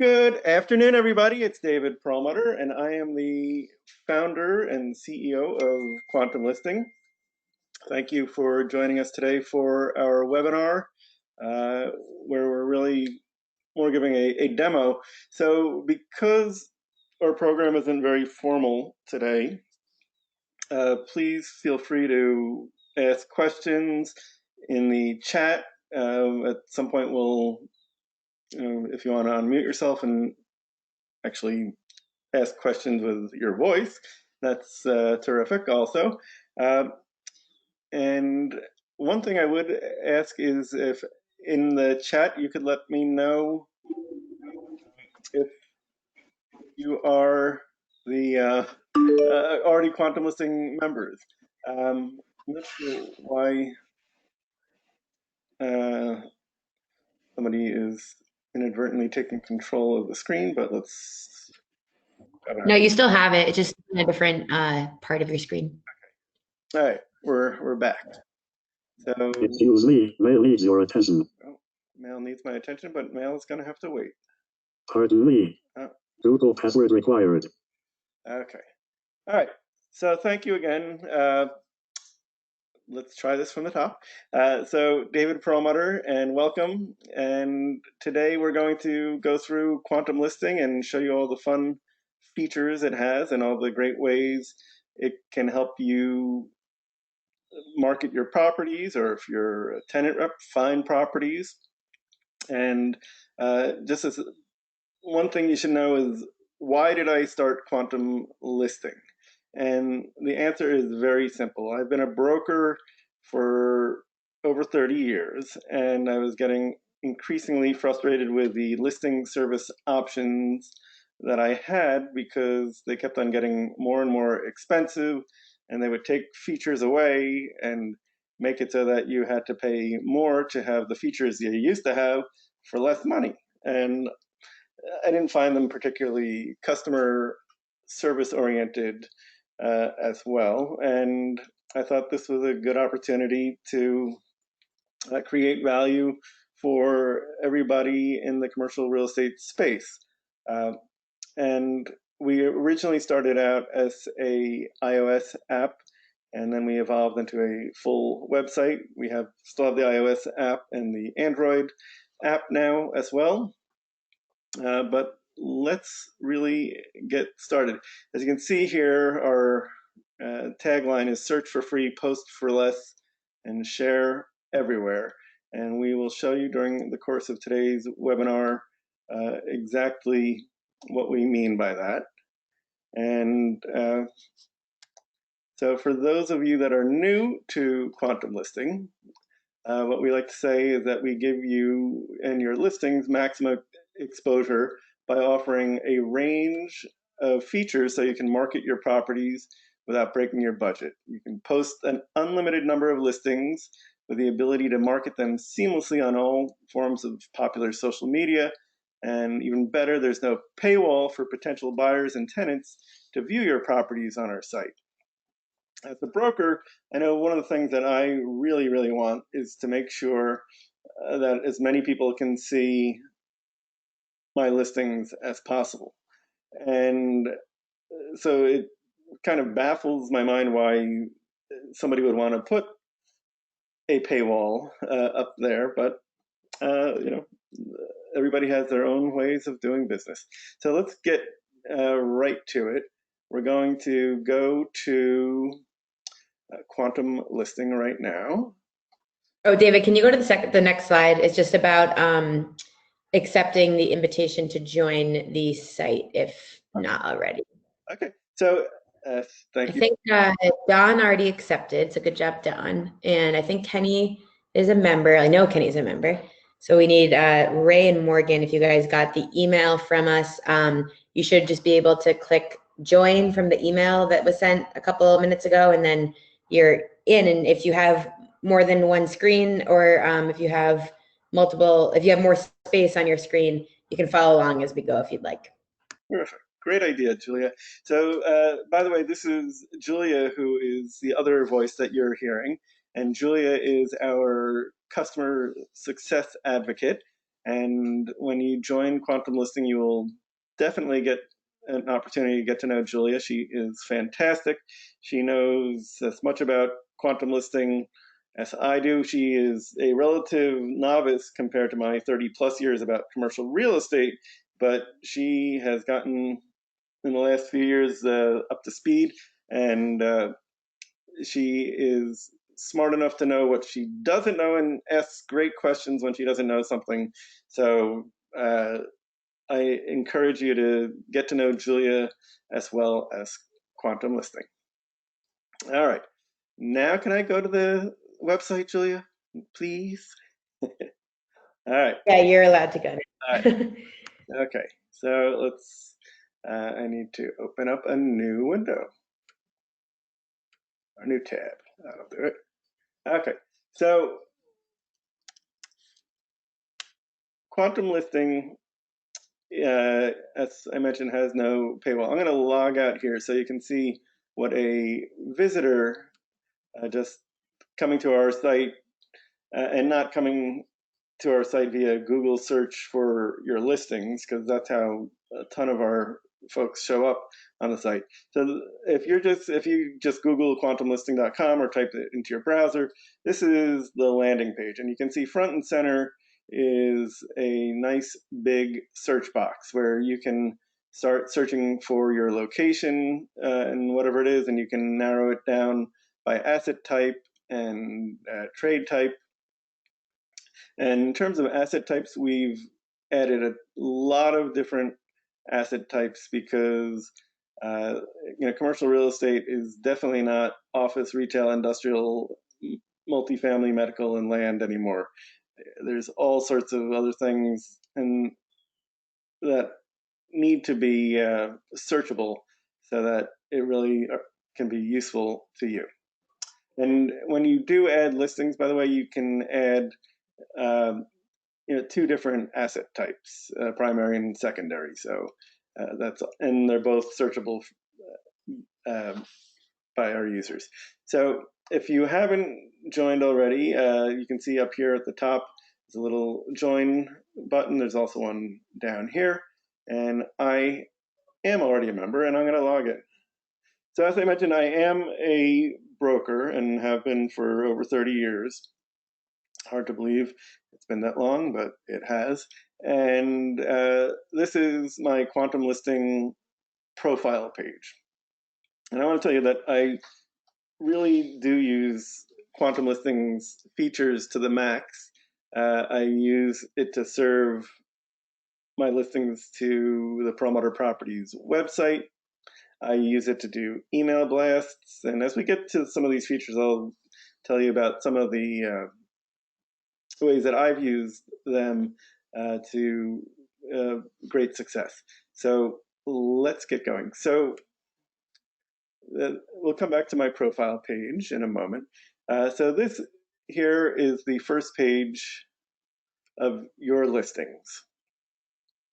Good afternoon, everybody. It's David Perlmutter, and I am the founder and CEO of Quantum Listing. Thank you for joining us today for our webinar, where we're really more giving a demo. So because our program isn't very formal today, please feel free to ask questions in the chat. At some point, if you want to unmute yourself and actually ask questions with your voice. That's terrific also. Uh, and one thing I would ask is if in the chat you could let me know if you are the already Quantum Listing members. I'm not sure why uh, somebody is inadvertently taking control of the screen, but let's. No, you still have it. It's just in a different part of your screen. All right, we're back. So Excuse me, mail needs your attention. oh, mail needs my attention, but mail is going to have to wait. Pardon me. Oh, Google password required. okay. All right. So thank you again. Let's try this from the top. So David Perlmutter, and welcome. And today we're going to go through Quantum Listing and show you all the fun features it has and all the great ways it can help you market your properties, or if you're a tenant rep, find properties. And just as one thing you should know is, why did I start Quantum Listing? And the answer is very simple. I've been a broker for over 30 years, and I was getting increasingly frustrated with the listing service options that I had because they kept on getting more and more expensive, and they would take features away and make it so that you had to pay more to have the features you used to have for less money. And I didn't find them particularly customer service oriented as well. And I thought this was a good opportunity to create value for everybody in the commercial real estate space. Uh, and we originally started out as a iOS app, and then we evolved into a full website. We still have the iOS app and the Android app now as well. But let's really get started. As you can see here, our tagline is search for free, post for less, and share everywhere. And we will show you during the course of today's webinar exactly what we mean by that. And so for those of you that are new to Quantum Listing, what we like to say is that we give you and your listings maximum exposure by offering a range of features so you can market your properties without breaking your budget. You can post an unlimited number of listings with the ability to market them seamlessly on all forms of popular social media. And even better, there's no paywall for potential buyers and tenants to view your properties on our site. As a broker, I know one of the things that I really, really want is to make sure that as many people can see my listings as possible. And so it kind of baffles my mind why somebody would want to put a paywall up there, but you know, everybody has their own ways of doing business. So let's get right to it. We're going to go to Quantum Listing right now. Oh, David, can you go to the next slide? It's just about accepting the invitation to join the site if not already. Okay, so thank you. I think Don already accepted, so good job, Don. And I think Kenny is a member. I know Kenny's a member. So we need Ray and Morgan. If you guys got the email from us, you should just be able to click join from the email that was sent a couple of minutes ago, and then you're in. And if you have more than one screen, or if you have more space on your screen, you can follow along as we go if you'd like. Perfect. Great idea, Julia. So, by the way, this is Julia, who is the other voice that you're hearing. And Julia is our customer success advocate. And when you join Quantum Listing, you will definitely get an opportunity to get to know Julia. She is fantastic. She knows as much about quantum listing as I do. She is a relative novice compared to my 30 plus years about commercial real estate, but she has gotten in the last few years up to speed, and she is smart enough to know what she doesn't know and asks great questions when she doesn't know something. So I encourage you to get to know Julia as well as Quantum Listing. All right, now can I go to the website, Julia, please? All right. Yeah, you're allowed to go. All right. Okay, so let's, I need to open up a new window, a new tab. That'll do it. Okay, so Quantum Listing, as I mentioned, has no paywall. I'm going to log out here so you can see what a visitor just coming to our site and not coming to our site via Google search for your listings, because that's how a ton of our folks show up on the site. So if you just Google quantumlisting.com or type it into your browser, this is the landing page, and you can see front and center is a nice big search box where you can start searching for your location and whatever it is, and you can narrow it down by asset type and trade type. And in terms of asset types, we've added a lot of different asset types because commercial real estate is definitely not office, retail, industrial, multifamily, medical, and land anymore. There's all sorts of other things and that need to be searchable so that it really can be useful to you. And when you do add listings, by the way, you can add two different asset types, primary and secondary. So and they're both searchable by our users. So if you haven't joined already, you can see up here at the top, there's a little join button. There's also one down here, and I am already a member, and I'm going to log in. So as I mentioned, I am a broker and have been for over 30 years. Hard to believe it's been that long, but it has. And this is my Quantum Listing profile page. And I want to tell you that I really do use Quantum Listings features to the max. I use it to serve my listings to the Perlmutter Properties website. I use it to do email blasts. And as we get to some of these features, I'll tell you about some of the ways that I've used them to great success. So let's get going. So we'll come back to my profile page in a moment. So this here is the first page of your listings.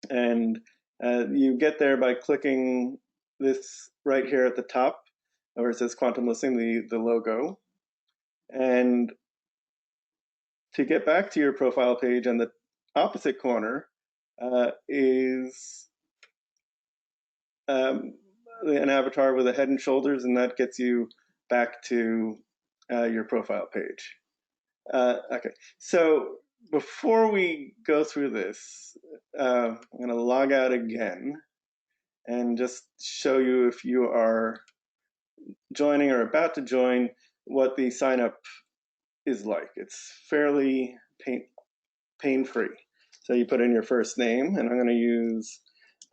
And you get there by clicking this right here at the top, where it says Quantum Listing, the logo. And to get back to your profile page, on the opposite corner is an avatar with a head and shoulders, and that gets you back to your profile page. Okay, so before we go through this, I'm going to log out again and just show you, if you are joining or about to join, what the sign up is like. It's fairly pain-free. So you put in your first name, and I'm going to use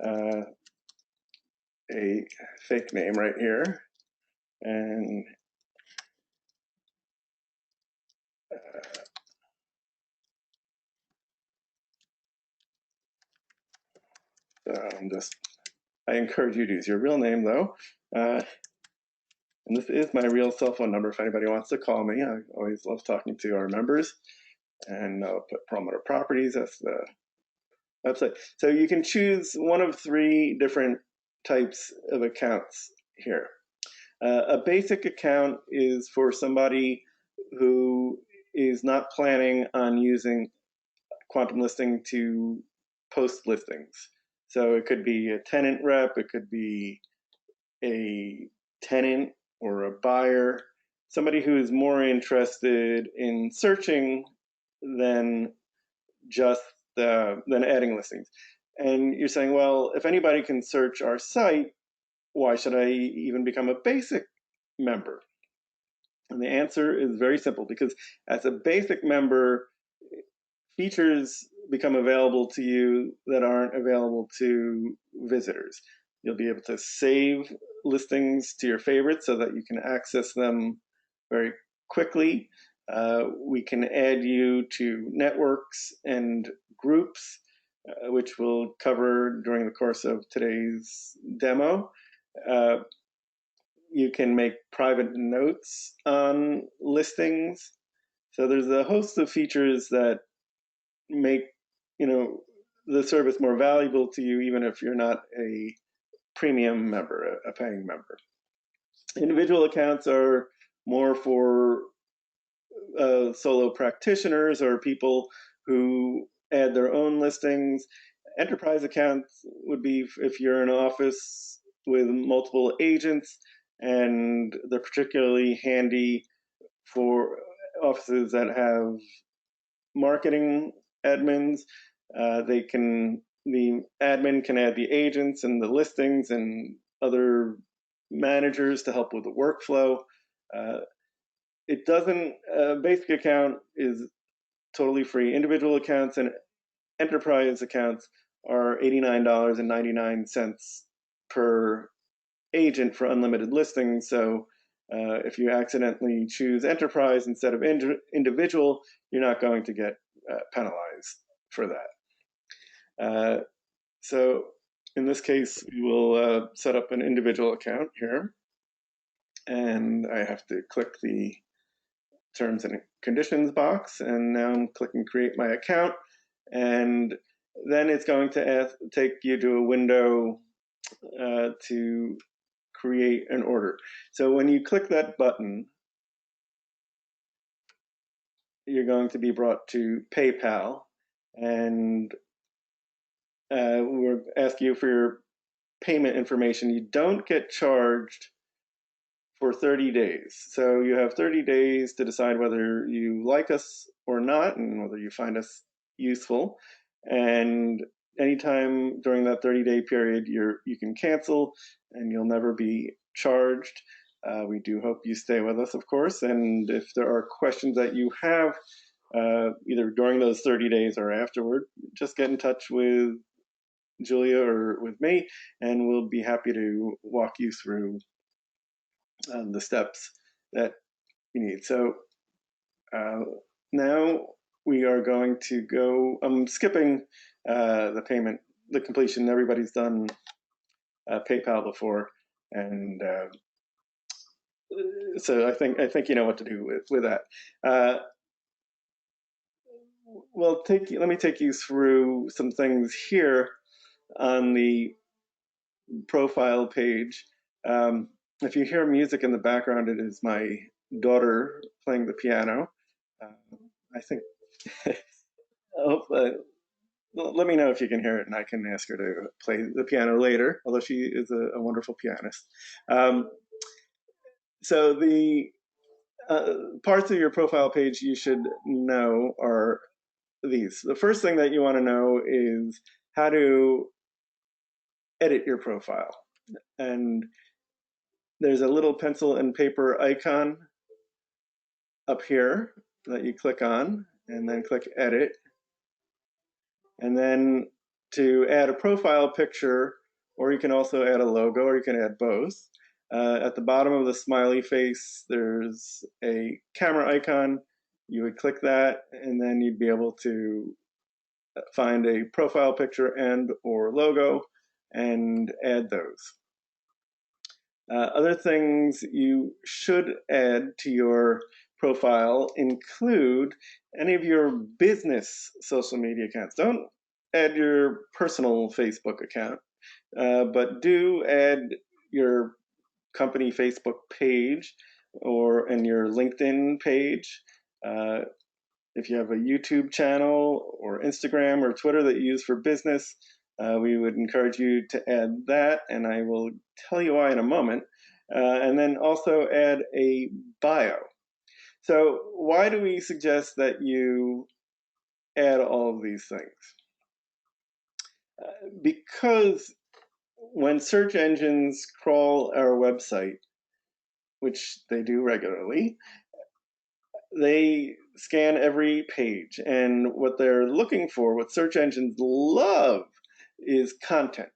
a fake name right here, and I encourage you to use your real name though. And this is my real cell phone number if anybody wants to call me. I always love talking to our members. And I'll put Perlmutter Properties, that's the website. So you can choose one of three different types of accounts here. A basic account is for somebody who is not planning on using Quantum Listing to post listings. So it could be a tenant rep, it could be a tenant or a buyer, somebody who is more interested in searching than just than adding listings. And you're saying, well, if anybody can search our site, why should I even become a basic member? And the answer is very simple, because as a basic member, features become available to you that aren't available to visitors. You'll be able to save listings to your favorites so that you can access them very quickly. We can add you to networks and groups, which we'll cover during the course of today's demo. You can make private notes on listings. So there's a host of features that make the service more valuable to you, even if you're not a premium member, a paying member. Individual accounts are more for solo practitioners or people who add their own listings. Enterprise accounts would be if you're in an office with multiple agents, and they're particularly handy for offices that have marketing admins. The admin can add the agents and the listings and other managers to help with the workflow. It doesn't, basic account is totally free. Individual accounts and enterprise accounts are $89.99 per agent for unlimited listings. So if you accidentally choose enterprise instead of individual, you're not going to get penalized for that. So in this case, we will set up an individual account here. And I have to click the terms and conditions box. And now I'm clicking create my account. And then it's going to take you to a window to create an order. So when you click that button, you're going to be brought to PayPal, and we'll ask you for your payment information. You don't get charged for 30 days. So you have 30 days to decide whether you like us or not, and whether you find us useful. And anytime during that 30-day period, you can cancel, and you'll never be charged. We do hope you stay with us, of course. And if there are questions that you have, either during those 30 days or afterward, just get in touch with Julia or with me, and we'll be happy to walk you through the steps that you need. So now we are going to go, I'm skipping the payment, the completion. Everybody's done PayPal before, and so I think you know what to do with that. Well, let me take you through some things here on the profile page. If you hear music in the background, it is my daughter playing the piano. I think, let me know if you can hear it, and I can ask her to play the piano later, although she is a wonderful pianist. So the parts of your profile page you should know are these. The first thing that you want to know is how to edit your profile. And there's a little pencil and paper icon up here that you click on, and then click edit. And then to add a profile picture, or you can also add a logo, or you can add both. At the bottom of the smiley face, there's a camera icon. You would click that, and then you'd be able to find a profile picture and or logo and add those. Other things you should add to your profile include any of your business social media accounts. Don't add your personal Facebook account, but do add your company Facebook page and your LinkedIn page. If you have a YouTube channel or Instagram or Twitter that you use for business, we would encourage you to add that, and I will tell you why in a moment. And then also add a bio. So why do we suggest that you add all of these things? Because when search engines crawl our website, which they do regularly, they scan every page, and what they're looking for, what search engines love, is content.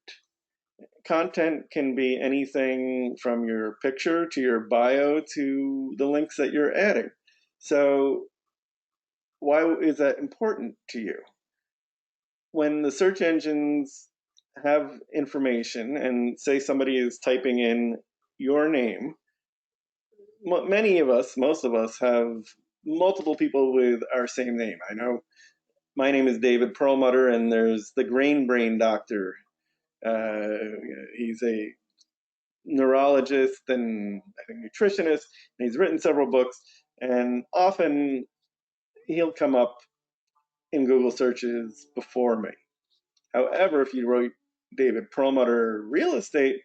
Content can be anything from your picture to your bio to the links that you're adding. So why is that important to you? When the search engines have information, and say somebody is typing in your name, many of us, most of us, have multiple people with our same name. I know my name is David Perlmutter, and there's the Grain Brain Doctor. He's a neurologist and I think nutritionist, and he's written several books, and often he'll come up in Google searches before me. However, if you wrote David Perlmutter real estate,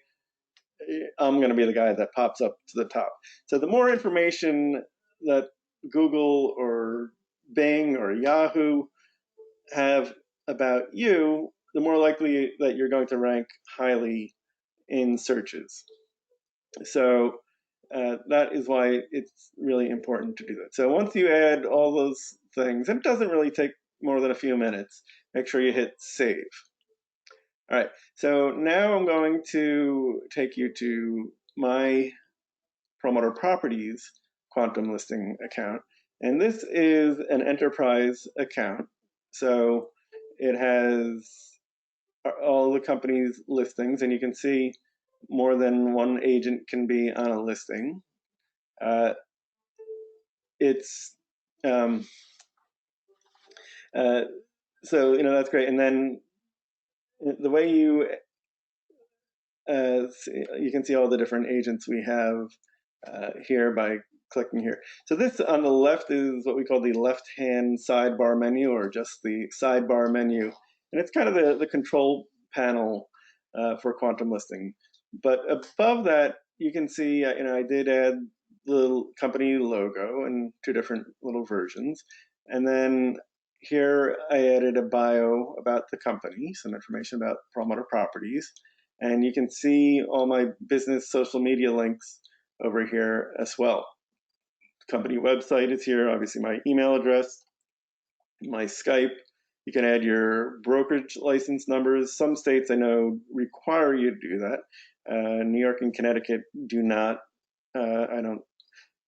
I'm going to be the guy that pops up to the top. So the more information that Google or Bing or Yahoo have about you, the more likely that you're going to rank highly in searches. So that is why it's really important to do that. So once you add all those things, and it doesn't really take more than a few minutes, make sure you hit save. All right, so now I'm going to take you to my Perlmutter Properties Quantum Listing account. And this is an enterprise account. So it has all the company's listings, and you can see more than one agent can be on a listing. It's so that's great. And then the way you can see all the different agents we have here by clicking here. So this on the left is what we call the left-hand sidebar menu, or just the sidebar menu, and it's kind of the control panel for Quantum Listing. But above that, you can see I did add the company logo in two different little versions, and then here I added a bio about the company, some information about Perlmutter Properties, and you can see all my business social media links over here as well. The company website is here, obviously my email address, my Skype. You can add your brokerage license numbers. Some states I know require you to do that. New York and Connecticut do not. I don't,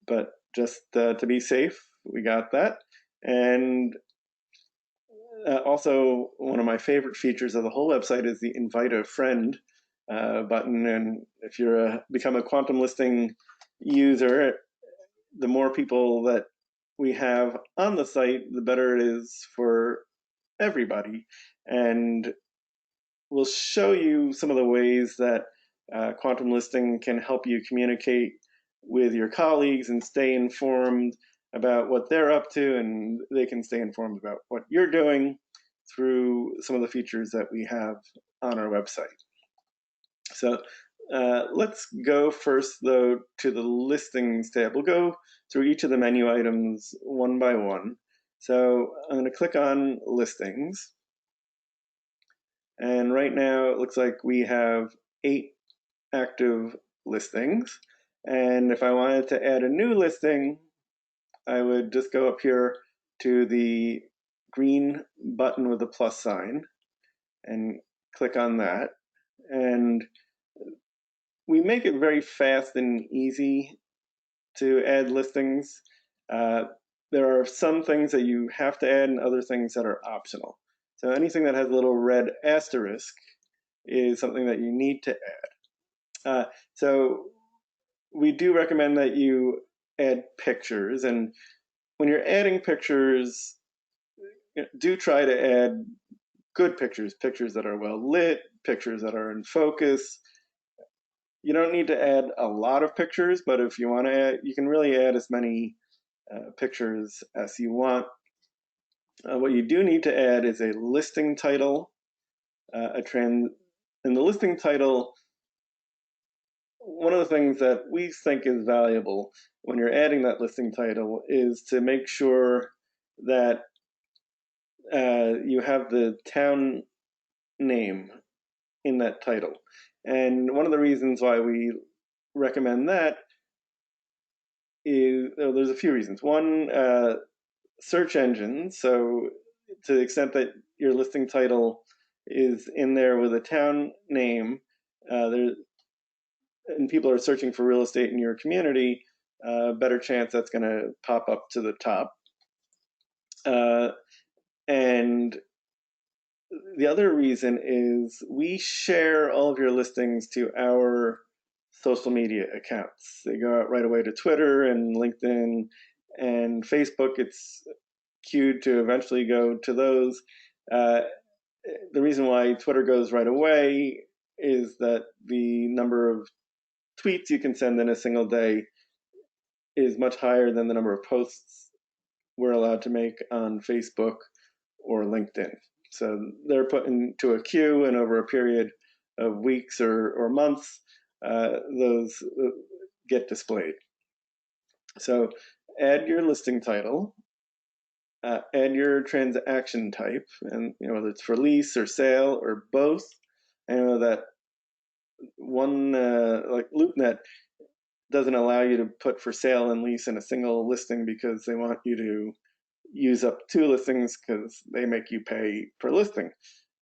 but just to be safe, we got that. And also, one of my favorite features of the whole website is the invite a friend button. And if you're become a Quantum Listing user, the more people that we have on the site, the better it is for everybody. And we'll show you some of the ways that Quantum Listing can help you communicate with your colleagues and stay informed about what they're up to, and they can stay informed about what you're doing through some of the features that we have on our website. So let's go first, though, to the Listings tab. We'll go through each of the menu items one by one. So I'm going to click on Listings. And right now, it looks like we have 8 active listings. And if I wanted to add a new listing, I would just go up here to the green button with the plus sign and click on that. And we make it very fast and easy to add listings. There are some things that you have to add and other things that are optional. So anything that has a little red asterisk is something that you need to add. So we do recommend that you add pictures, and when you're adding pictures, do try to add good pictures, pictures that are well lit, pictures that are in focus. You don't need to add a lot of pictures, but if you want to add, you can really add as many pictures as you want. What you do need to add is a listing title, and the listing title, one of the things that we think is valuable when you're adding that listing title is to make sure that you have the town name in that title. And one of the reasons why we recommend that is, there's a few reasons. One, search engines. So to the extent that your listing title is in there with a town name, and people are searching for real estate in your community, better chance that's going to pop up to the top. And the other reason is we share all of your listings to our social media accounts. They go out right away to Twitter and LinkedIn and Facebook. It's queued to eventually go to those. The reason why Twitter goes right away is that the number of tweets you can send in a single day is much higher than the number of posts we're allowed to make on Facebook or LinkedIn. So they're put into a queue, and over a period of weeks or months, those get displayed. So add your listing title, add your transaction type, and whether it's for lease or sale or both. I know that one like LoopNet doesn't allow you to put for sale and lease in a single listing because they want you to use up 2 listings because they make you pay per listing.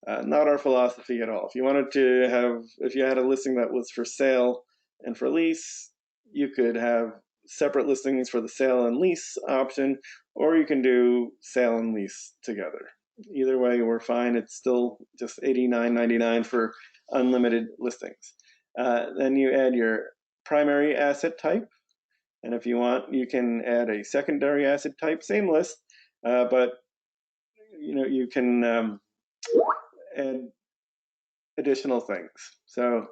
Not our philosophy at all. If you wanted to have, if you had a listing that was for sale and for lease, you could have separate listings for the sale and lease option, or you can do sale and lease together. Either way, we're fine. It's still just $89.99 for unlimited listings. Then you add your primary asset type, and if you want, you can add a secondary asset type, same list, but you can add additional things. So,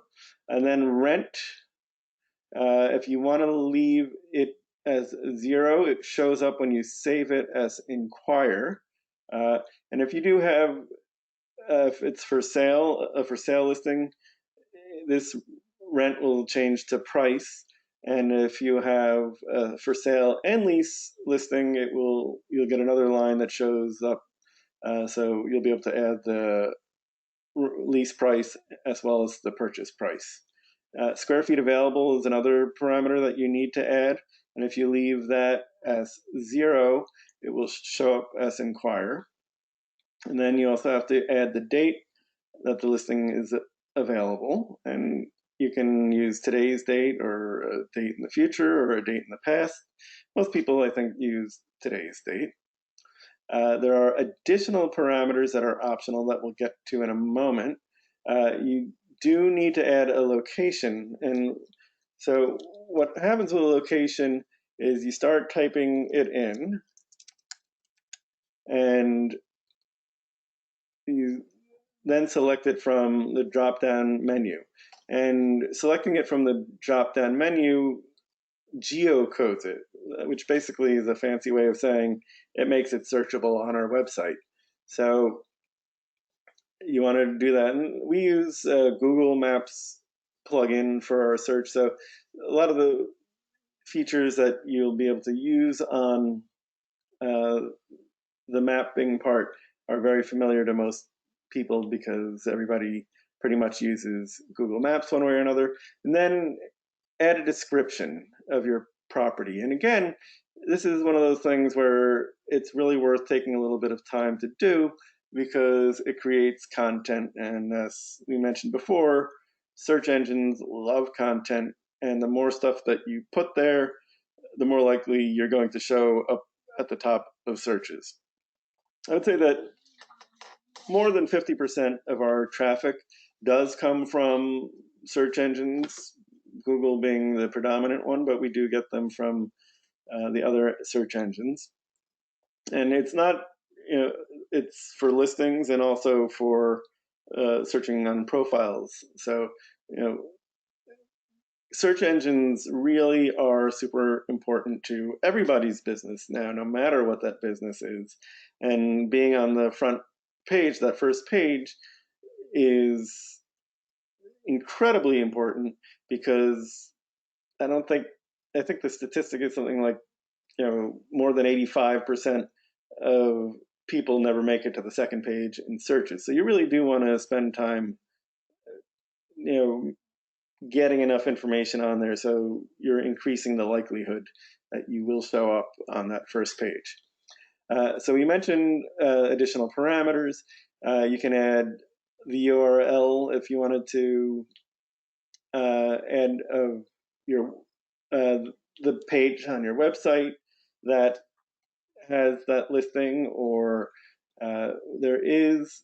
and then rent, if you want to leave it as 0, it shows up when you save it as inquire. And if you do have, if it's for sale, a for sale listing, this rent will change to price. And if you have a for sale and lease listing, you'll get another line that shows up. So you'll be able to add the lease price as well as the purchase price. Square feet available is another parameter that you need to add. And if you leave that as 0, it will show up as inquire. And then you also have to add the date that the listing is available. And you can use today's date or a date in the future or a date in the past. Most people, I think, use today's date. There are additional parameters that are optional that we'll get to in a moment. You do need to add a location. And so what happens with a location is you start typing it in, and you then select it from the drop-down menu. And selecting it from the drop-down menu geocodes it, which basically is a fancy way of saying it makes it searchable on our website. So you want to do that. And we use Google Maps plugin for our search. So a lot of the features that you'll be able to use on the mapping part are very familiar to most people because everybody pretty much uses Google Maps one way or another. And then add a description of your property. And again, this is one of those things where it's really worth taking a little bit of time to do because it creates content. And as we mentioned before, search engines love content. And the more stuff that you put there, the more likely you're going to show up at the top of searches. I would say that more than 50% of our traffic does come from search engines, Google being the predominant one, but we do get them from the other search engines. And it's not, it's for listings and also for searching on profiles. So, search engines really are super important to everybody's business now, no matter what that business is. And being on the front page, that first page, is incredibly important because I think the statistic is something like, more than 85% of people never make it to the second page in searches. So you really do want to spend time, getting enough information on there so you're increasing the likelihood that you will show up on that first page. So we mentioned additional parameters. You can add the URL if you wanted to add the page on your website that has that listing, or there is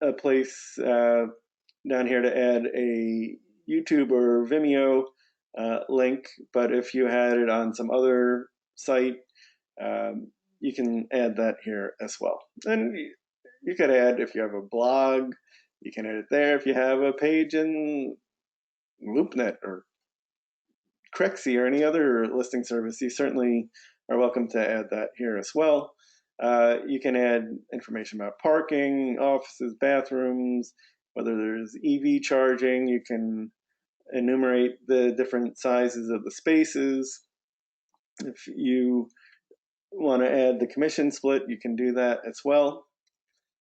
a place down here to add a YouTube or Vimeo link, but if you had it on some other site, you can add that here as well. And you could add, if you have a blog, you can add it there. If you have a page in LoopNet or Crexy or any other listing service, you certainly are welcome to add that here as well. You can add information about parking, offices, bathrooms, whether there's EV charging. You can enumerate the different sizes of the spaces. If you want to add the commission split, you can do that as well.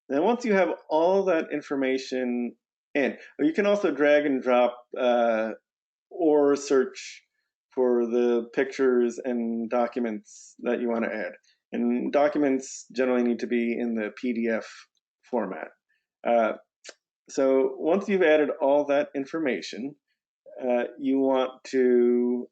Then once you have all that information in, you can also drag and drop or search for the pictures and documents that you want to add. And documents generally need to be in the PDF format. So once you've added all that information, you want to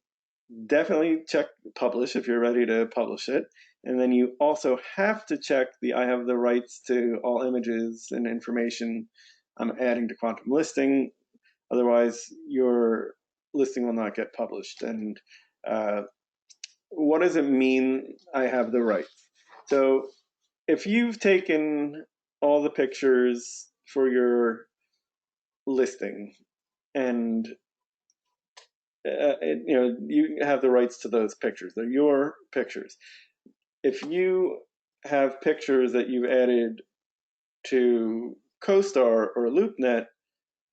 definitely check publish if you're ready to publish it. And then you also have to check the I have the rights to all images and information I'm adding to Quantum Listing. Otherwise, your listing will not get published. And what does it mean I have the rights? So if you've taken all the pictures for your listing and you have the rights to those pictures, they're your pictures. If you have pictures that you've added to CoStar or LoopNet,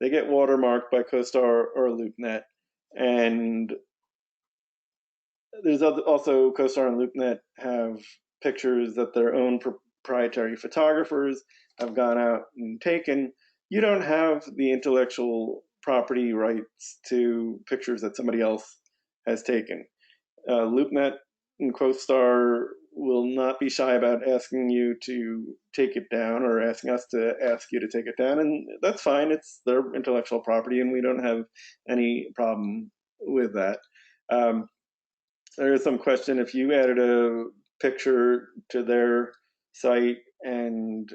they get watermarked by CoStar or LoopNet. And there's also CoStar and LoopNet have pictures that their own proprietary photographers have gone out and taken. You don't have the intellectual property rights to pictures that somebody else has taken. LoopNet and CoStar will not be shy about asking you to take it down or asking us to ask you to take it down, and that's fine. It's their intellectual property, and we don't have any problem with that. There is some question if you added a picture to their site and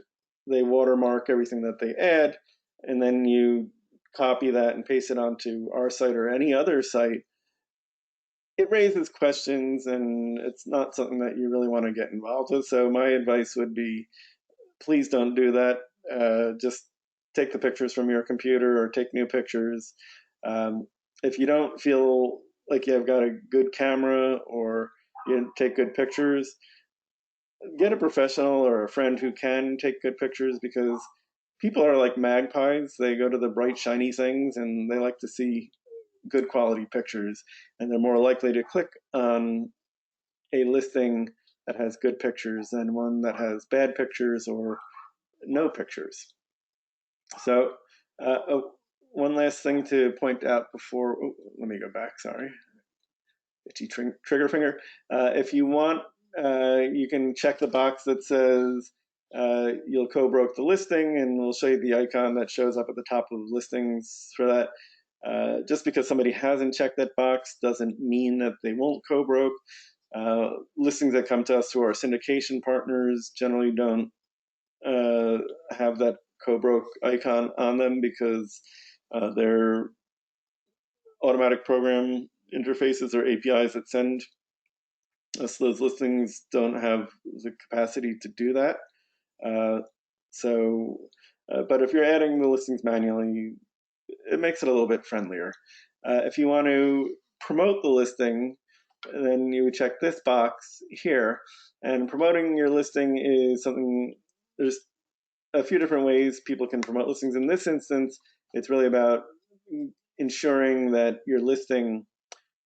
they watermark everything that they add, and then you copy that and paste it onto our site or any other site, it raises questions, and it's not something that you really want to get involved with. So my advice would be, please don't do that. Just take the pictures from your computer or take new pictures. If you don't feel like you've got a good camera or you take good pictures, get a professional or a friend who can take good pictures, because people are like magpies. They go to the bright, shiny things and they like to see good quality pictures, and they're more likely to click on a listing that has good pictures than one that has bad pictures or no pictures. So one last thing to point out before, let me go back, sorry. Itchy trigger finger. If you want, you can check the box that says you'll co-broke the listing, and we'll show you the icon that shows up at the top of listings for that. Just because somebody hasn't checked that box doesn't mean that they won't co-broke. Listings that come to us through our syndication partners generally don't have that co-broke icon on them, because they're automatic program interfaces or APIs that send us those listings don't have the capacity to do that. But if you're adding the listings manually, it makes it a little bit friendlier. If you want to promote the listing, then you would check this box here. And promoting your listing is something, there's a few different ways people can promote listings. In this instance, it's really about ensuring that your listing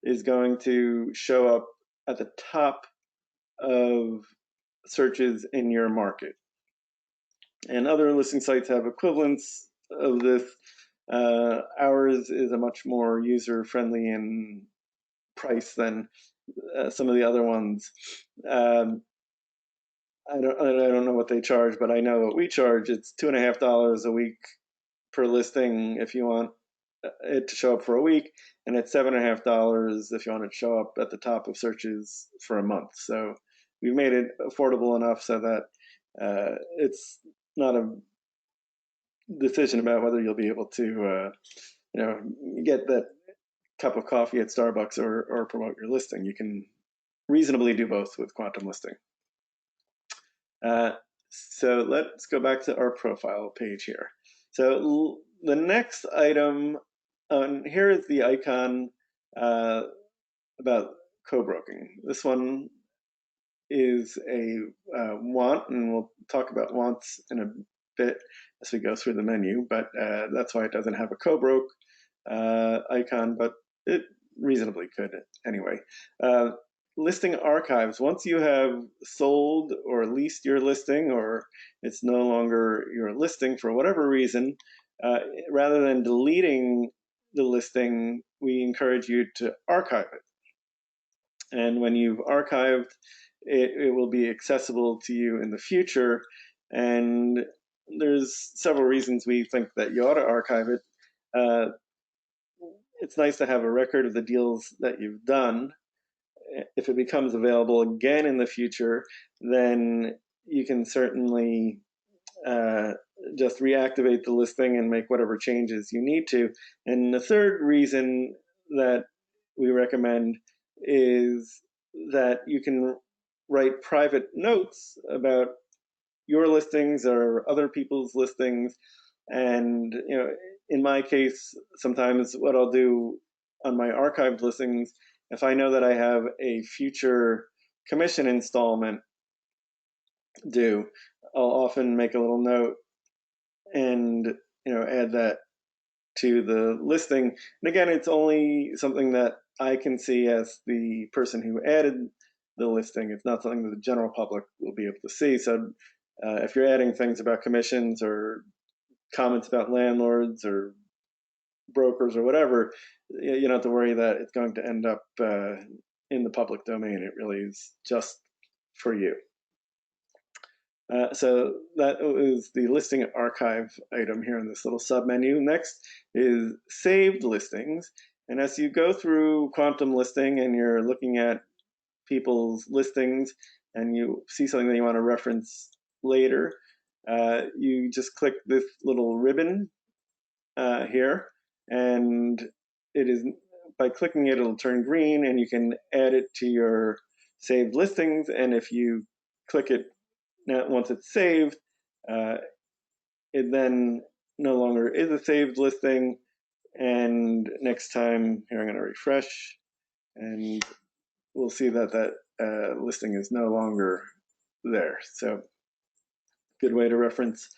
is going to show up at the top of searches in your market. And other listing sites have equivalents of this. Ours is a much more user-friendly and price than some of the other ones. I don't know what they charge, but I know what we charge. It's $2.50 a week per listing if you want it to show up for a week, and it's $7.50 if you want it to show up at the top of searches for a month. So we've made it affordable enough so that it's not a decision about whether you'll be able to, get that cup of coffee at Starbucks or promote your listing. You can reasonably do both with Quantum Listing. So let's go back to our profile page here. So the next item here is the icon about co-broking. This one is a want, and we'll talk about wants in a bit as we go through the menu, but that's why it doesn't have a co-broke icon, but it reasonably could anyway. Listing archives. Once you have sold or leased your listing, or it's no longer your listing for whatever reason, rather than deleting the listing, we encourage you to archive it. And when you've archived, it will be accessible to you in the future. And there's several reasons we think that you ought to archive it. It's nice to have a record of the deals that you've done. If it becomes available again in the future, then you can certainly just reactivate the listing and make whatever changes you need to. And the third reason that we recommend is that you can write private notes about your listings or other people's listings. And in my case, sometimes what I'll do on my archived listings, if I know that I have a future commission installment due, I'll often make a little note and add that to the listing. And again, it's only something that I can see as the person who added the listing. It's not something that the general public will be able to see. So if you're adding things about commissions or comments about landlords or brokers or whatever, you don't have to worry that it's going to end up in the public domain. It really is just for you. So that is the listing archive item here in this little submenu. Next is saved listings. And as you go through Quantum Listing and you're looking at people's listings and you see something that you want to reference later, you just click this little ribbon here, and it is, by clicking it, it'll turn green and you can add it to your saved listings. And if you click it now, once it's saved, it then no longer is a saved listing. And next time, here I'm going to refresh, and we'll see that that listing is no longer there. So good way to reference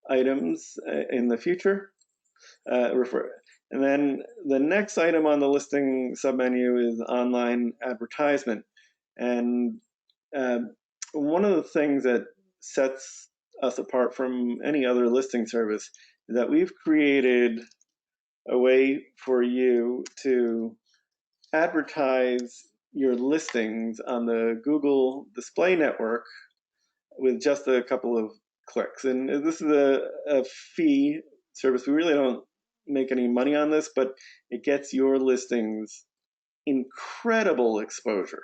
items in the future. And then the next item on the listing submenu is online advertisement. And one of the things that sets us apart from any other listing service is that we've created a way for you to advertise your listings on the Google Display Network with just a couple of clicks. And this is a fee service. We really don't make any money on this, but it gets your listings incredible exposure.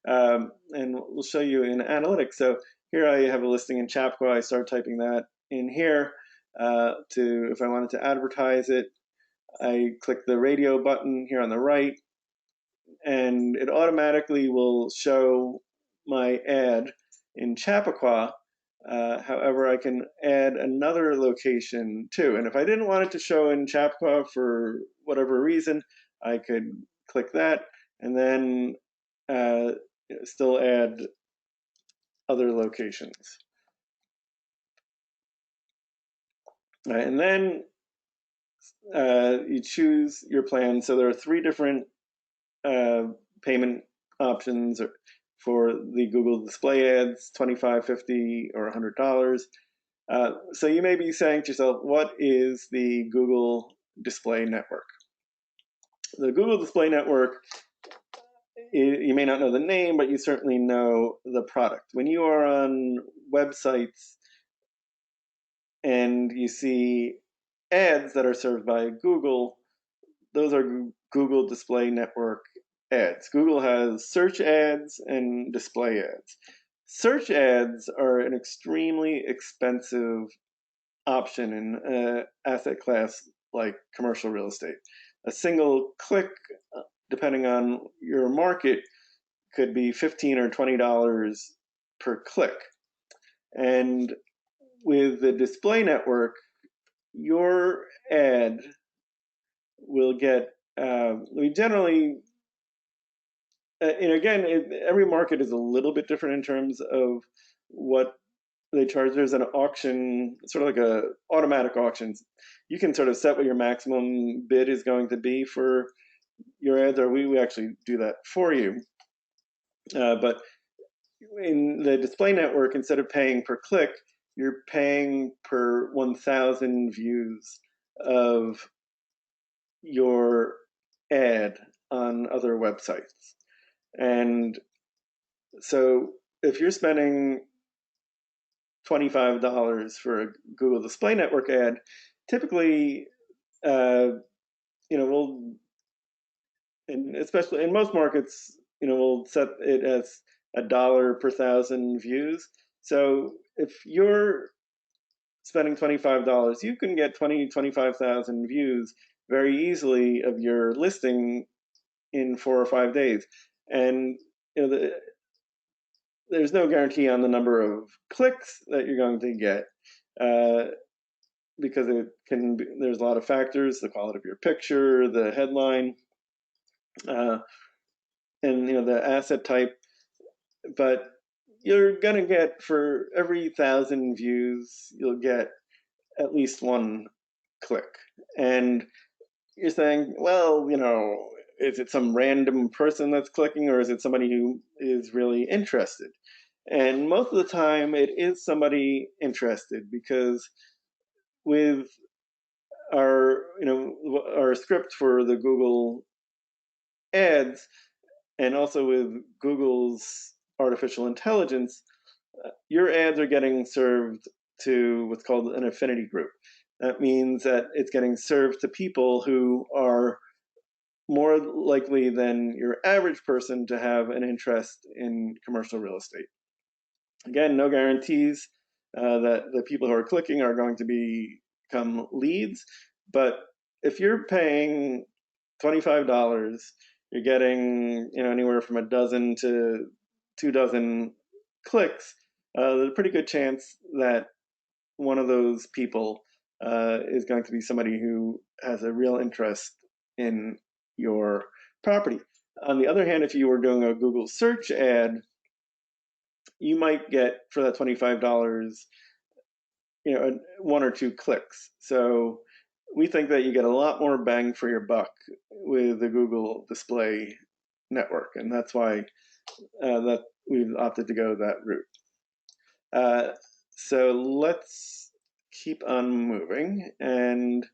And we'll show you in analytics. So here I have a listing in Chappaqua. I start typing that in here if I wanted to advertise it. I click the radio button here on the right, and it automatically will show my ad in Chappaqua. However, I can add another location too. And if I didn't want it to show in Chappaqua for whatever reason, I could click that and then still add other locations. Right, and then you choose your plan. So there are 3 different payment options for the Google display ads: $25, $50, or $100. So you may be saying to yourself, what is the Google Display Network? The Google Display Network, you may not know the name, but you certainly know the product. When you are on websites and you see ads that are served by Google, those are Google Display Network ads. Google has search ads and display ads. Search ads are an extremely expensive option in an asset class like commercial real estate. A single click, depending on your market, could be $15 or $20 per click. And with the display network, your ad will get, we generally, and again, every market is a little bit different in terms of what they charge. There's an auction, sort of like a automatic auctions. You can sort of set what your maximum bid is going to be for your ads, or we actually do that for you. But in the display network, instead of paying per click, you're paying per 1,000 views of your ad on other websites. And so if you're spending $25 for a Google Display Network ad, typically, we'll, and especially in most markets, we'll set it as $1 per 1,000 views. So if you're spending $25, you can get 25,000 views very easily of your listing in 4 or 5 days. And there's no guarantee on the number of clicks that you're going to get, because it can be, there's a lot of factors: the quality of your picture, the headline, and the asset type. But you're gonna get, for every 1,000 views, you'll get at least 1 click. And you're saying, well, is it some random person that's clicking, or is it somebody who is really interested? And most of the time it is somebody interested, because with our script for the Google ads, and also with Google's artificial intelligence, your ads are getting served to what's called an affinity group. That means that it's getting served to people who are more likely than your average person to have an interest in commercial real estate. Again, no guarantees that the people who are clicking are going to become leads, but if you're paying $25, you're getting anywhere from 12 to 24 clicks. There's a pretty good chance that one of those people is going to be somebody who has a real interest in your property. On the other hand, if you were doing a Google search ad, you might get, for that $25, 1 or 2 clicks. So we think that you get a lot more bang for your buck with the Google Display Network, and that's why that we've opted to go that route. So let's keep on moving, and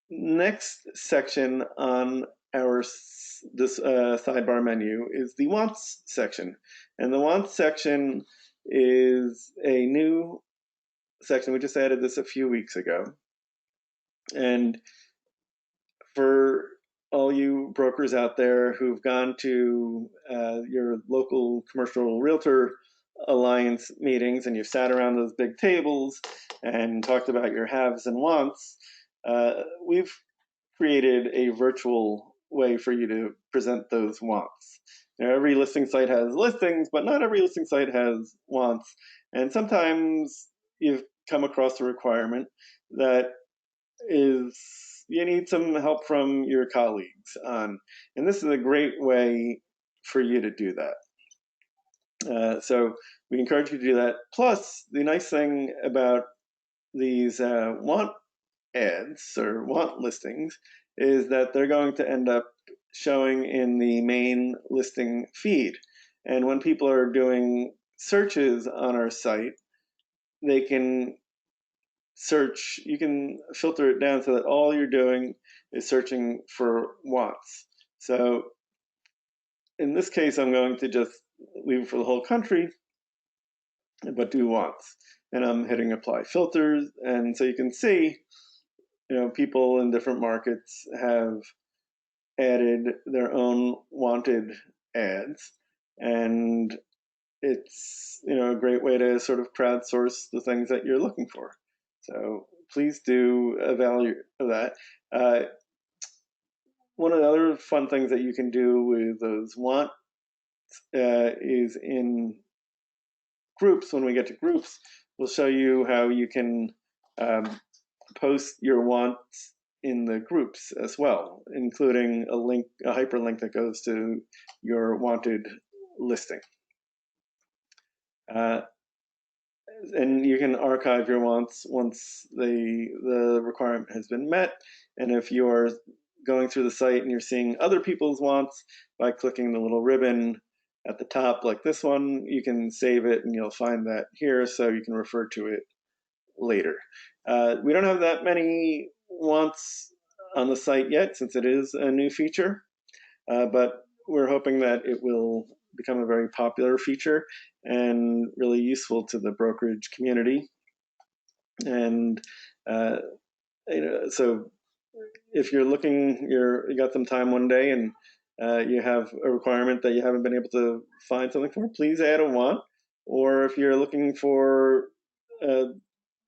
next section on this sidebar menu is the wants section. And the wants section is a new section. We just added this a few weeks ago. And for all you brokers out there who've gone to your local commercial realtor alliance meetings, and you've sat around those big tables and talked about your haves and wants, we've created a virtual way for you to present those wants. Every listing site has listings, but not every listing site has wants. And sometimes you've come across a requirement that is you need some help from your colleagues on, and this is a great way for you to do that. So we encourage you to do that. Plus, the nice thing about these want ads or want listings is that they're going to end up showing in the main listing feed. And when people are doing searches on our site, they can search, you can filter it down so that all you're doing is searching for wants. So in this case, I'm going to just leave it for the whole country, but do wants. And I'm hitting apply filters. And so you can see, people in different markets have added their own wanted ads. And it's, a great way to sort of crowdsource the things that you're looking for. So please do evaluate that. One of the other fun things that you can do with those wants is in groups. When we get to groups, we'll show you how you can post your wants in the groups as well, including a hyperlink that goes to your wanted listing. And you can archive your wants once the requirement has been met. And if you're going through the site and you're seeing other people's wants, by clicking the little ribbon at the top like this one, you can save it and you'll find that here, so you can refer to it later. We don't have that many wants on the site yet, since it is a new feature, but we're hoping that it will become a very popular feature and really useful to the brokerage community. And so if you're looking, you got some time one day and you have a requirement that you haven't been able to find something for, please add a want. Or if you're looking for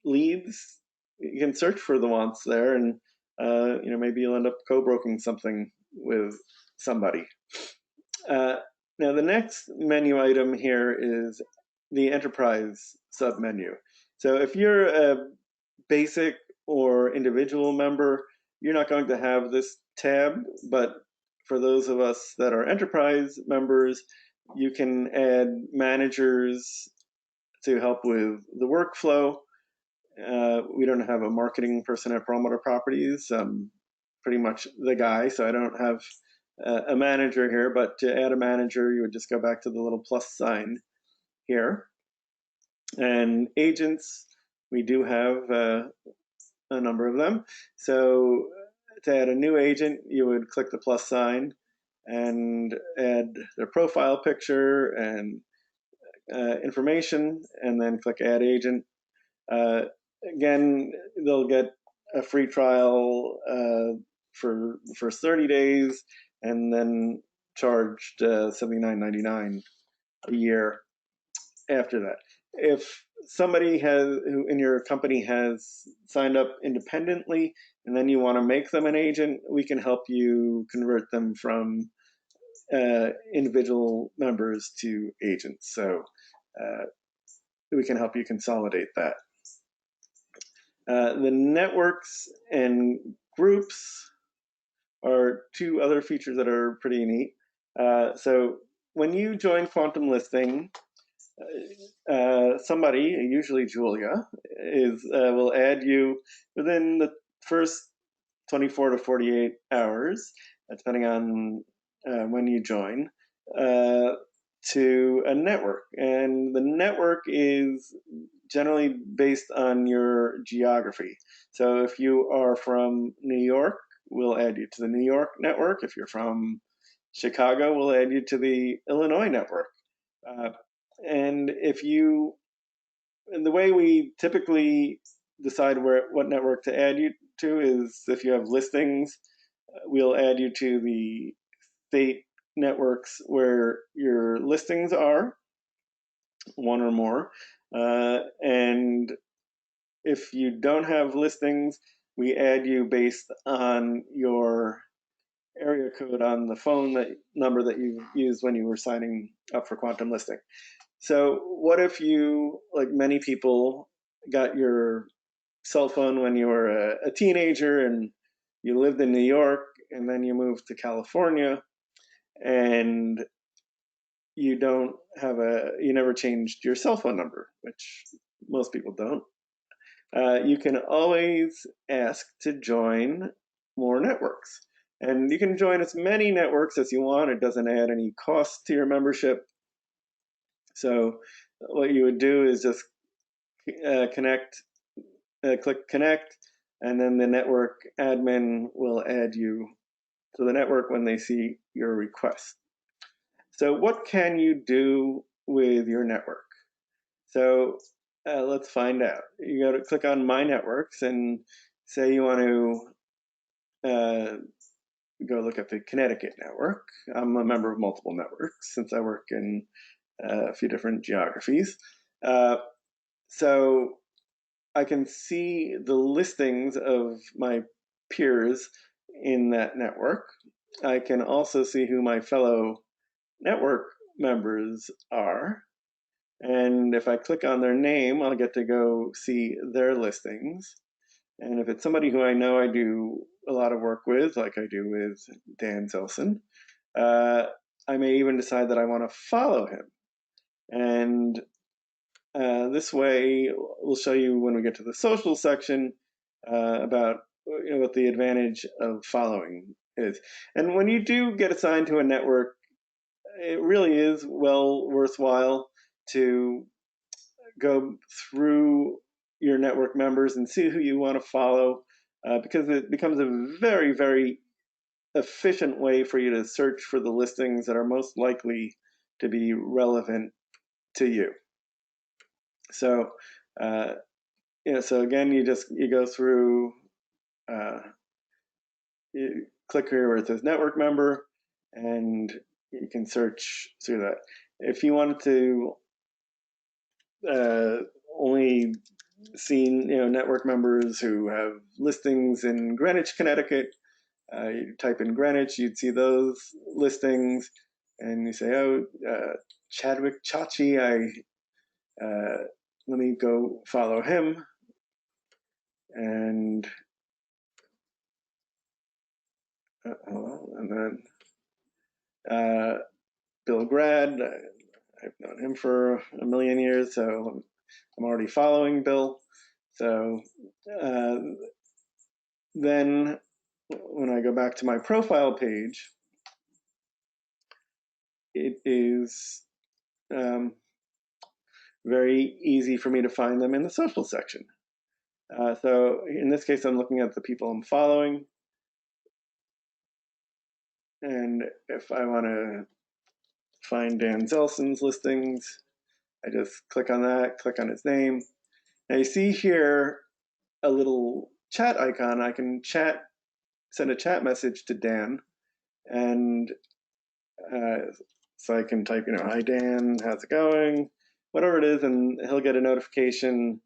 leads, you can search for the wants there, and maybe you'll end up co-broking something with somebody. Now the next menu item here is the enterprise submenu. So if you're a basic or individual member, you're not going to have this tab, but for those of us that are enterprise members, you can add managers to help with the workflow. We don't have a marketing person at Perlmutter Properties. Pretty much the guy, so I don't have a manager here, but to add a manager, you would just go back to the little plus sign here. And agents, we do have a number of them. So to add a new agent, you would click the plus sign and add their profile picture and information, and then click add agent. Again, they'll get a free trial for the first 30 days, and then charged $79.99 a year after that. If somebody who in your company has signed up independently and then you want to make them an agent, we can help you convert them from individual members to agents. So we can help you consolidate that. The networks and groups are two other features that are pretty neat. So when you join Quantum Listing, somebody, usually Julia, will add you within the first 24 to 48 hours, depending on when you join, to a network. And the network is generally based on your geography. So if you are from New York, we'll add you to the New York network. If you're from Chicago, we'll add you to the Illinois network. And the way we typically decide what network to add you to is if you have listings, we'll add you to the state networks where your listings are, one or more. And if you don't have listings, we add you based on your area code on the phone number that you used when you were signing up for Quantum Listing. So what if you, like many people, got your cell phone when you were a teenager and you lived in New York and then you moved to California and you never changed your cell phone number, which most people don't. You can always ask to join more networks. And you can join as many networks as you want. It doesn't add any cost to your membership. So what you would do is just click connect, and then the network admin will add you to the network when they see your request. So what can you do with your network? So let's find out. You go to click on My Networks and say you want to go look at the Connecticut network. I'm a member of multiple networks since I work in a few different geographies. So I can see the listings of my peers in that network. I can also see who my fellow network members are. And if I click on their name, I'll get to go see their listings. And if it's somebody who I know I do a lot of work with, like I do with Dan Zelson, I may even decide that I want to follow him. And this way, we'll show you when we get to the social section about what the advantage of following is. And when you do get assigned to a network, it really is worthwhile to go through your network members and see who you want to follow, because it becomes a very, very efficient way for you to search for the listings that are most likely to be relevant to you. So, so again, you go through, you click here where it says network member, and you can search through that. If you wanted to only see network members who have listings in Greenwich, Connecticut, you type in Greenwich, you'd see those listings, and you say, oh, Chadwick Chachi, let me go follow him. And then Bill Grad, I've known him for a million years, so I'm already following Bill. So then when I go back to my profile page, it is very easy for me to find them in the social section. So in this case, I'm looking at the people I'm following. And if I want to find Dan Zelson's listings, I just click on that, click on his name. Now you see here a little chat icon. I can send a chat message to Dan, and so I can type, hi Dan, how's it going? Whatever it is, and he'll get a notification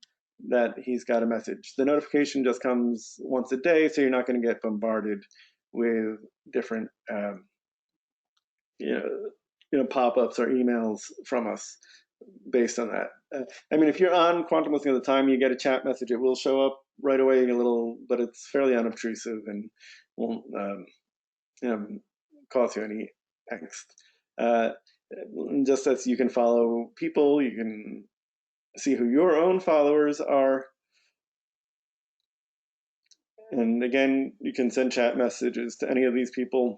that he's got a message. The notification just comes once a day, so you're not going to get bombarded with different pop-ups or emails from us based on that. I mean, if you're on Quantum Listing at the time, you get a chat message, it will show up right away but it's fairly unobtrusive and won't cause you any angst. Just as you can follow people, you can see who your own followers are. And again, you can send chat messages to any of these people.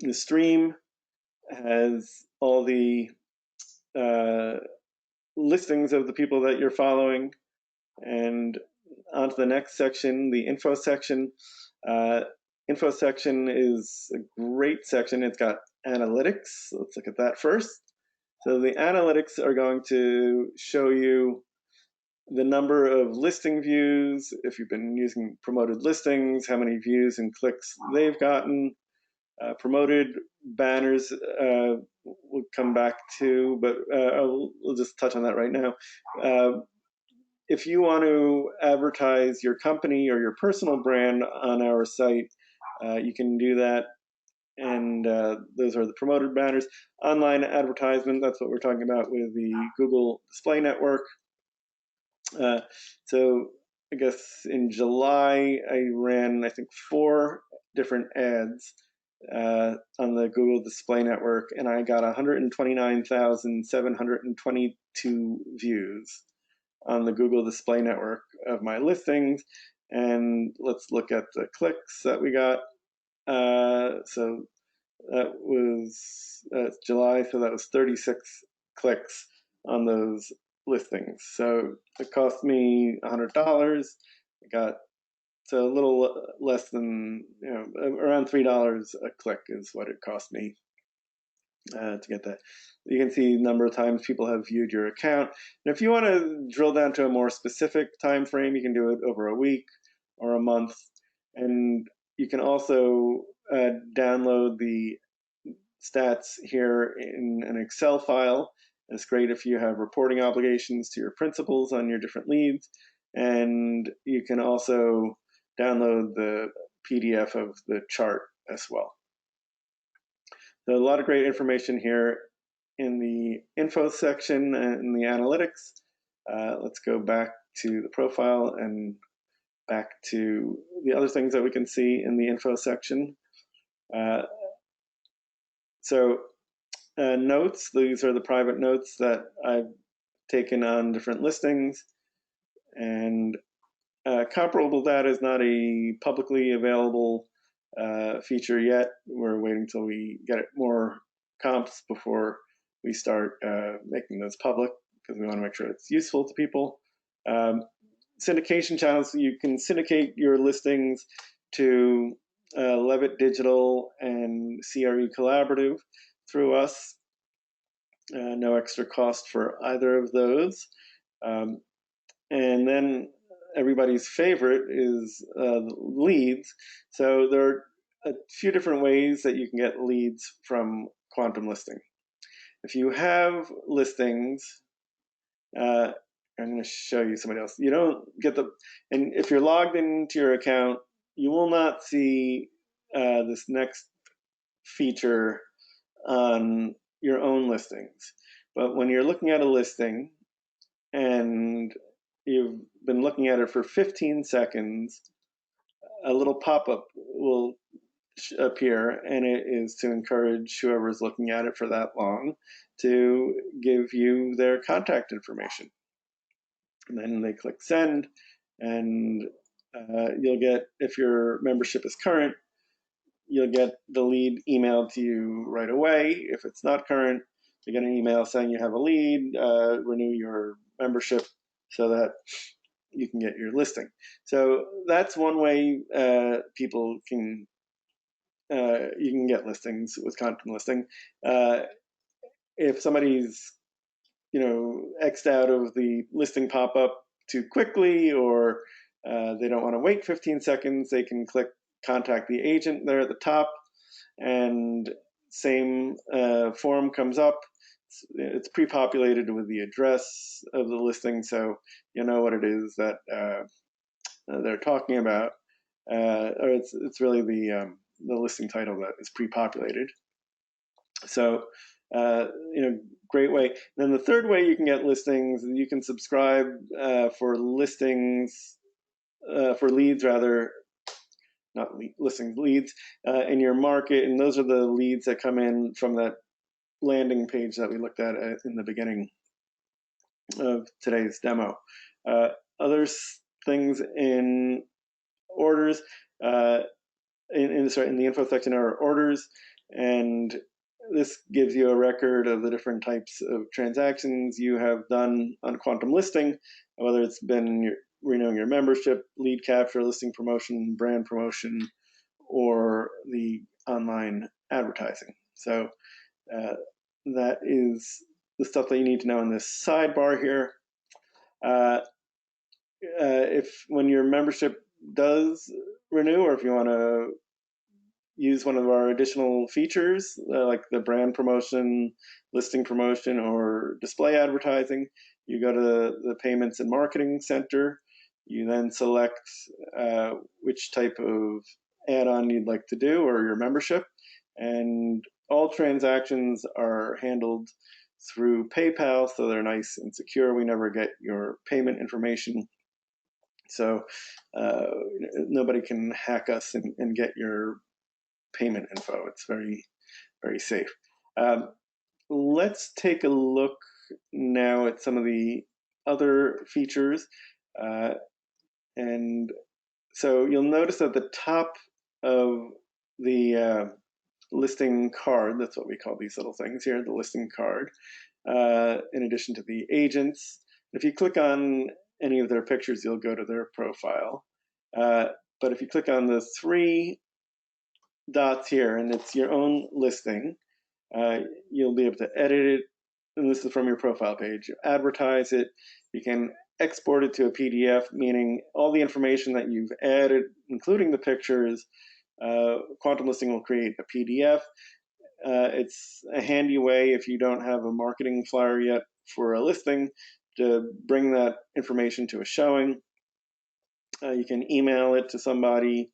The stream has all the listings of the people that you're following. And on to the next section, the info section. Info section is a great section. It's got analytics. Let's look at that first. So the analytics are going to show you the number of listing views, if you've been using promoted listings, how many views and clicks they've gotten. Promoted banners we'll come back to, but we'll just touch on that right now. If you want to advertise your company or your personal brand on our site, you can do that. And those are the promoted banners. Online advertisement, that's what we're talking about with the Google Display Network. So I guess in July, I ran, I think, 4 different ads on the Google Display Network, and I got 129,722 views on the Google Display Network of my listings. And let's look at the clicks that we got. So that was July, so that was 36 clicks on those listings. So it cost me $100. I got so a little less than, around $3 a click is what it cost me to get that. You can see the number of times people have viewed your account. And if you want to drill down to a more specific time frame, you can do it over a week or a month. And you can also download the stats here in an Excel file. It's great if you have reporting obligations to your principals on your different leads. And you can also download the PDF of the chart as well. So a lot of great information here in the info section and in the analytics. Let's go back to the profile and back to the other things that we can see in the info section. Notes, these are the private notes that I've taken on different listings. And comparable data is not a publicly available feature yet. We're waiting till we get more comps before we start making those public, because we want to make sure it's useful to people. Syndication channels, you can syndicate your listings to Levitt Digital and CRE Collaborative through us. No extra cost for either of those. And then everybody's favorite is leads. So there are a few different ways that you can get leads from Quantum Listing. If you have listings, I'm going to show you somebody else. You don't get and if you're logged into your account, you will not see this next feature on your own listings. But when you're looking at a listing and you've been looking at it for 15 seconds, a little pop-up will appear, and it is to encourage whoever is looking at it for that long to give you their contact information. And then they click send, and you'll get, if your membership is current, you'll get the lead emailed to you right away. If it's not current, you get an email saying you have a lead, renew your membership so that you can get your listing. So that's one way people can, you can get listings with Quantum Listing. If somebody's, X'd out of the listing pop-up too quickly, or they don't want to wait 15 seconds, they can click contact the agent there at the top, and same form comes up. It's pre-populated with the address of the listing, so you know what it is that they're talking about, or it's really the listing title that is pre-populated. So great way. Then the third way you can get listings, you can subscribe for listings, for leads rather, not listings, leads in your market, and those are the leads that come in from that landing page that we looked at in the beginning of today's demo. Other things in orders, in the info section are orders, and this gives you a record of the different types of transactions you have done on Quantum Listing, whether it's been renewing your membership, lead capture, listing promotion, brand promotion, or the online advertising. So that is the stuff that you need to know in this sidebar here. If when your membership does renew, or if you want to use one of our additional features like the brand promotion, listing promotion, or display advertising, you go to the Payments and Marketing Center. You then select which type of add-on you'd like to do, or your membership, and all transactions are handled through PayPal, so they're nice and secure. We never get your payment information. So nobody can hack us and get your payment info. It's very, very safe. Let's take a look now at some of the other features. And so you'll notice at the top of the listing card, that's what we call these little things here, the listing card, in addition to the agents. If you click on any of their pictures, you'll go to their profile. But if you click on the three dots here, and it's your own listing, you'll be able to edit it, and this is from your profile page. Advertise it. You can export it to a PDF, meaning all the information that you've added, including the pictures, Quantum Listing will create a PDF. It's a handy way if you don't have a marketing flyer yet for a listing to bring that information to a showing. You can email it to somebody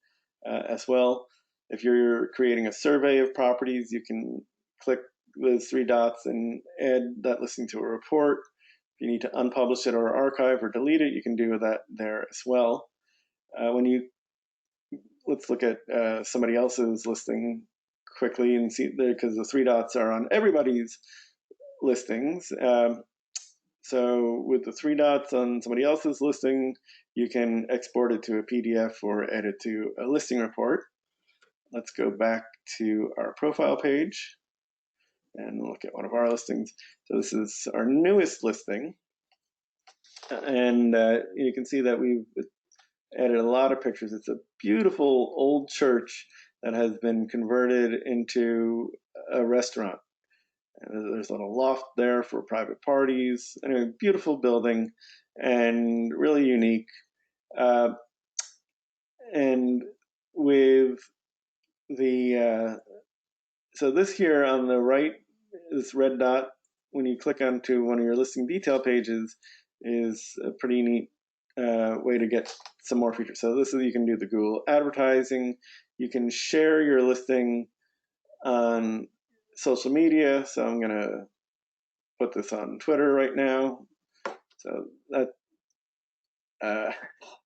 as well. If you're creating a survey of properties, you can click those three dots and add that listing to a report. If you need to unpublish it or archive or delete it, you can do that there as well. Let's look at somebody else's listing quickly and see there, because the three dots are on everybody's listings. So with the three dots on somebody else's listing, you can export it to a PDF or add it to a listing report. Let's go back to our profile page and look at one of our listings. So this is our newest listing. And you can see that we've added a lot of pictures. It's a beautiful old church that has been converted into a restaurant. There's a little loft there for private parties. Anyway, beautiful building and really unique. And with the, so this here on the right, this red dot, when you click onto one of your listing detail pages, is a pretty neat way to get some more features. So this is, you can do the Google advertising. You can share your listing on social media. So I'm gonna put this on Twitter right now. So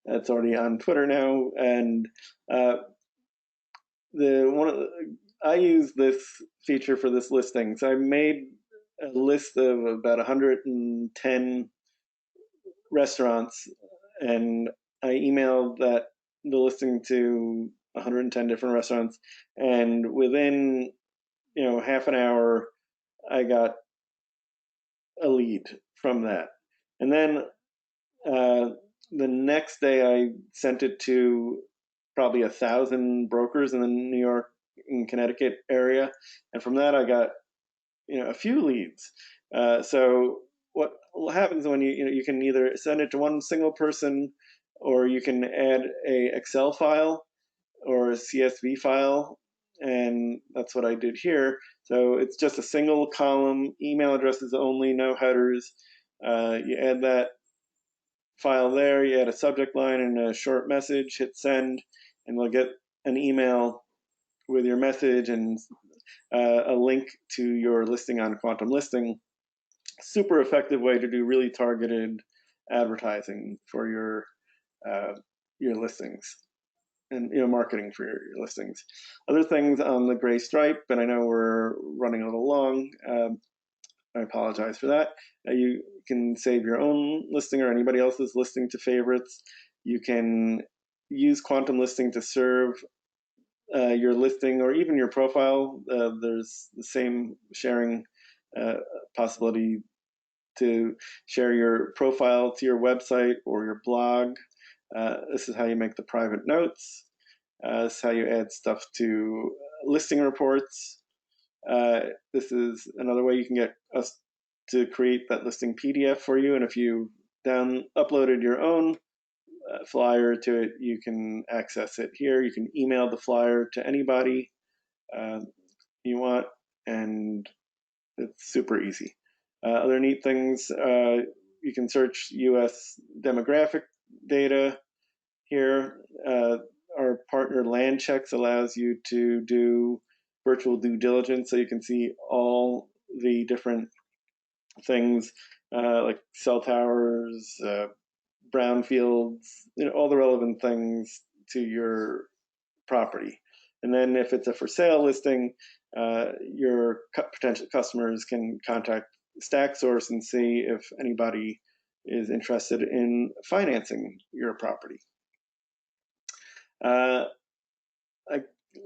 that's already on Twitter now. And I use this feature for this listing. So I made a list of about 110 restaurants, and I emailed the listing to 110 different restaurants, and within half an hour I got a lead from that. And then the next day I sent it to probably 1,000 brokers in the New York and Connecticut area, and from that I got a few leads. So what happens when you can either send it to one single person, or you can add a Excel file or a CSV file, and that's what I did here. So it's just a single column, email addresses only, no headers. You add that file there, you add a subject line and a short message, hit send, and we'll get an email with your message and a link to your listing on Quantum Listing. Super effective way to do really targeted advertising for your listings, and marketing for your listings. Other things on the gray stripe, but I know we're running a little long. I apologize for that. You can save your own listing or anybody else's listing to favorites. You can use Quantum Listing to serve your listing or even your profile. There's the same sharing possibility to share your profile to your website or your blog. This is how you make the private notes. This is how you add stuff to listing reports. This is another way you can get us to create that listing PDF for you. And if you uploaded your own flyer to it, you can access it here. You can email the flyer to anybody you want, and it's super easy. Other neat things, you can search US demographic data here. Our partner LandChecks allows you to do virtual due diligence, so you can see all the different things like cell towers, brownfields, all the relevant things to your property. And then if it's a for sale listing, your potential customers can contact StackSource and see if anybody is interested in financing your property.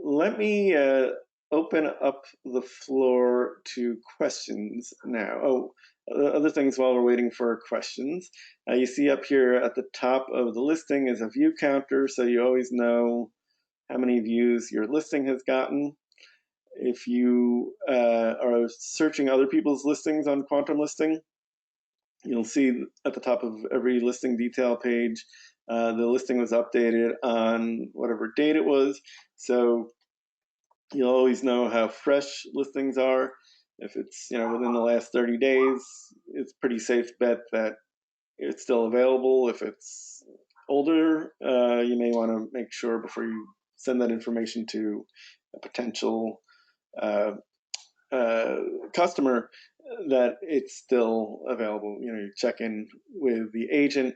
Let me open up the floor to questions now. Oh, other things while we're waiting for questions. You see up here at the top of the listing is a view counter, so you always know how many views your listing has gotten. If you are searching other people's listings on Quantum Listing, you'll see at the top of every listing detail page, the listing was updated on whatever date it was. So you'll always know how fresh listings are. If it's within the last 30 days, it's pretty safe bet that it's still available. If it's older, you may want to make sure before you send that information to a potential customer that it's still available. You check in with the agent.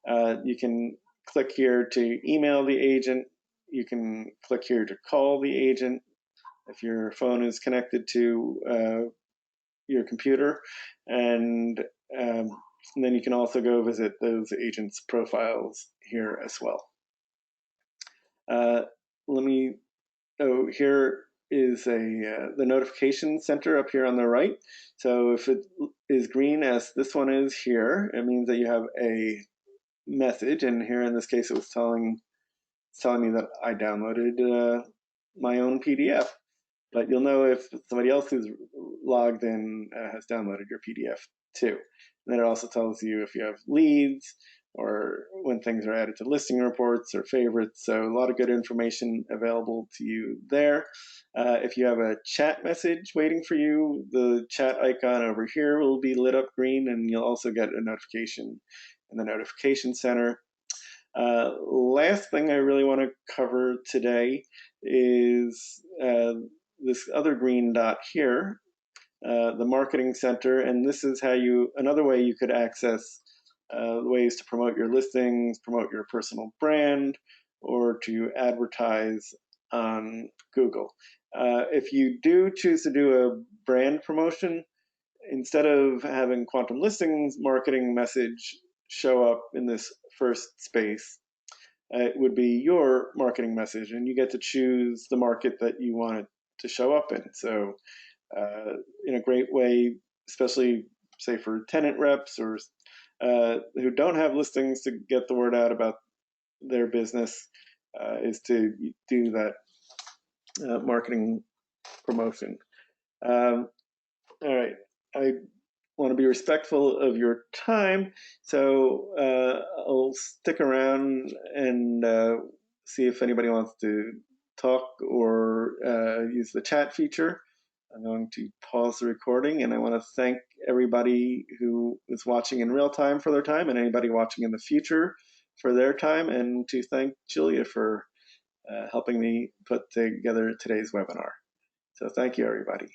You can click here to email the agent. You can click here to call the agent if your phone is connected to your computer, and then you can also go visit those agents' profiles here as well. Here is the notification center up here on the right. So if it is green as this one is here, it means that you have a message, and here in this case it was telling me that I downloaded my own PDF. But you'll know if somebody else who's logged in has downloaded your PDF too. And then it also tells you if you have leads or when things are added to listing reports or favorites. So a lot of good information available to you there. If you have a chat message waiting for you, the chat icon over here will be lit up green, and you'll also get a notification in the notification center. Last thing I really want to cover today is this other green dot here, the marketing center, and this is how another way you could access ways to promote your listings, promote your personal brand, or to advertise on Google. If you do choose to do a brand promotion, instead of having Quantum Listings marketing message show up in this first space, it would be your marketing message, and you get to choose the market that you want it to show up in. So in a great way, especially say for tenant reps or who don't have listings to get the word out about their business, is to do that marketing promotion. All right, I want to be respectful of your time, so I'll stick around and see if anybody wants to talk or use the chat feature. I'm going to pause the recording, and I want to thank everybody who is watching in real time for their time, and anybody watching in the future for their time, and to thank Julia for helping me put together today's webinar. So thank you, everybody.